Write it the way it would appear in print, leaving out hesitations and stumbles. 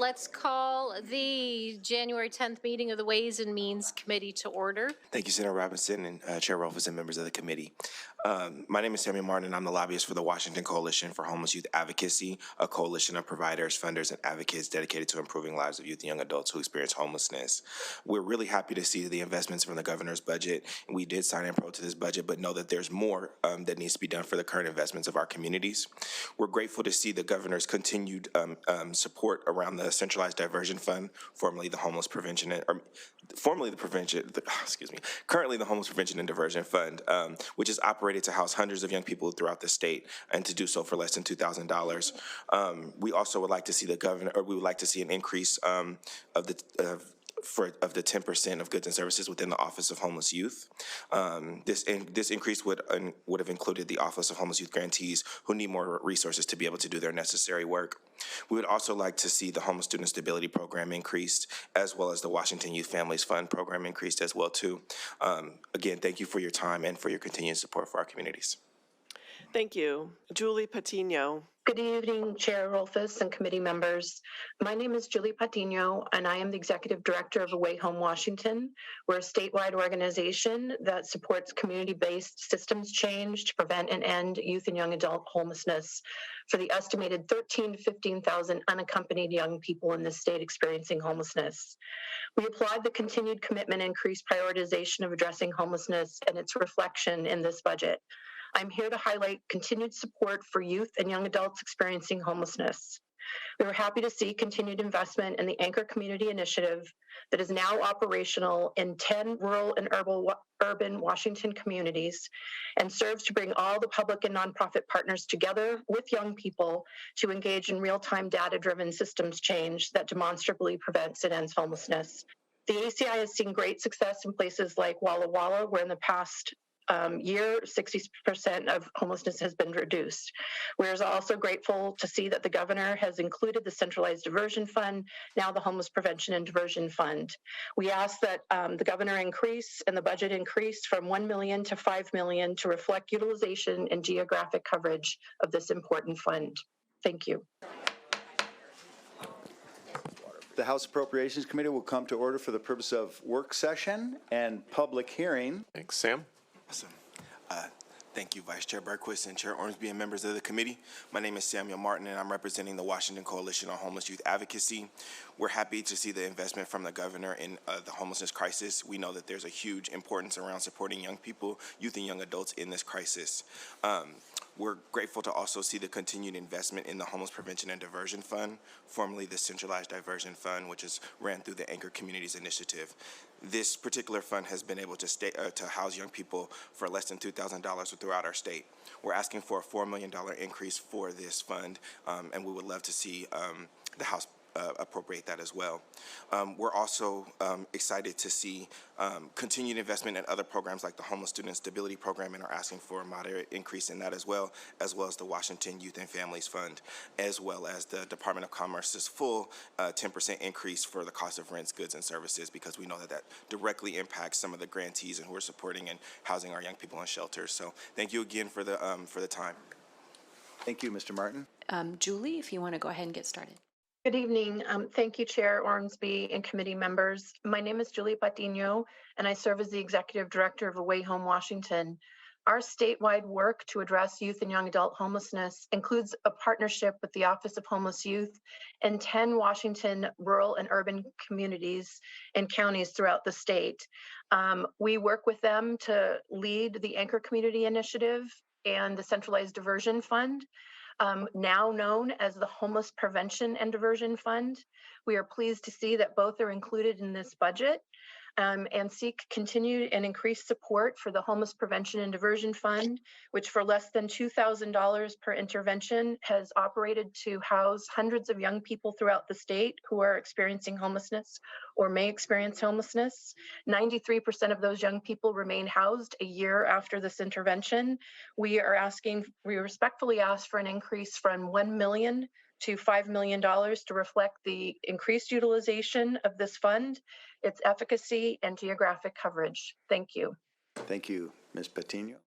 let's call the January 10th meeting of the Ways and Means Committee to order. Thank you, Senator Robinson and Chair Rolfes and members of the committee. My name is Samuel Martin, and I'm the lobbyist for the Washington Coalition for Homeless Youth Advocacy, a coalition of providers, funders, and advocates dedicated to improving lives of youth and young adults who experience homelessness. We're really happy to see the investments from the governor's budget. We did sign in pro to this budget, but know that there's more that needs to be done for the current investments of our communities. We're grateful to see the governor's continued support around the Centralized Diversion Fund, formerly the Homeless Prevention, currently the Homeless Prevention and Diversion Fund, which is operated to house hundreds of young people throughout the state, and to do so for less than $2,000. We also would like to see we would like to see an increase of the 10% of goods and services within the Office of Homeless Youth. This increase would have included the Office of Homeless Youth grantees who need more resources to be able to do their necessary work. We would also like to see the Homeless Student Stability Program increased, as well as the Washington Youth Families Fund program increased as well too. Again, thank you for your time and for your continued support for our communities. Thank you. Julie Patino. Good evening, Chair Rolfes and committee members. My name is Julie Patino, and I am the Executive Director of Away Home Washington. We're a statewide organization that supports community-based systems change to prevent and end youth and young adult homelessness for the estimated 13,000 to 15,000 unaccompanied young people in this state experiencing homelessness. We applaud the continued commitment and increased prioritization of addressing homelessness and its reflection in this budget. I'm here to highlight continued support for youth and young adults experiencing homelessness. We were happy to see continued investment in the Anchor Community Initiative that is now operational in 10 rural and urban Washington communities and serves to bring all the public and nonprofit partners together with young people to engage in real-time data-driven systems change that demonstrably prevents and ends homelessness. The ACI has seen great success in places like Walla Walla, where in the past year, 60% of homelessness has been reduced. We're also grateful to see that the governor has included the Centralized Diversion Fund, now the Homeless Prevention and Diversion Fund. We ask that the governor increase and the budget increase from $1 million to $5 million to reflect utilization and geographic coverage of this important fund. Thank you. The House Appropriations Committee will come to order for the purpose of work session and public hearing. Thanks, Sam. Awesome. Thank you, Vice Chair Berquist and Chair Ormsby and members of the committee. My name is Samuel Martin, and I'm representing the Washington Coalition on Homeless Youth Advocacy. We're happy to see the investment from the governor in the homelessness crisis. We know that there's a huge importance around supporting young people, youth and young adults in this crisis. We're grateful to also see the continued investment in the Homeless Prevention and Diversion Fund, formerly the Centralized Diversion Fund, which is ran through the Anchor Communities Initiative. This particular fund has been able to house young people for less than $2,000 throughout our state. We're asking for a $4 million increase for this fund, and we would love to see the House appropriate that as well. We're also excited to see continued investment in other programs like the Homeless Student Stability Program, and are asking for a moderate increase in that as well as the Washington Youth and Families Fund, as well as the Department of Commerce's full 10% increase for the cost of rents, goods, and services, because we know that that directly impacts some of the grantees and who are supporting and housing our young people in shelters. So thank you again for the time. Thank you, Mr. Martin. Julie, if you want to go ahead and get started. Good evening. Thank you, Chair Ormsby and committee members. My name is Julie Patino, and I serve as the Executive Director of Away Home Washington. Our statewide work to address youth and young adult homelessness includes a partnership with the Office of Homeless Youth and 10 Washington rural and urban communities and counties throughout the state. We work with them to lead the Anchor Community Initiative and the Centralized Diversion Fund, now known as the Homeless Prevention and Diversion Fund. We are pleased to see that both are included in this budget and seek continued and increased support for the Homeless Prevention and Diversion Fund, which for less than $2,000 per intervention has operated to house hundreds of young people throughout the state who are experiencing homelessness or may experience homelessness. 93% of those young people remain housed a year after this intervention. We respectfully ask for an increase from $1 million to $5 million to reflect the increased utilization of this fund, its efficacy, and geographic coverage. Thank you. Thank you, Ms. Patino.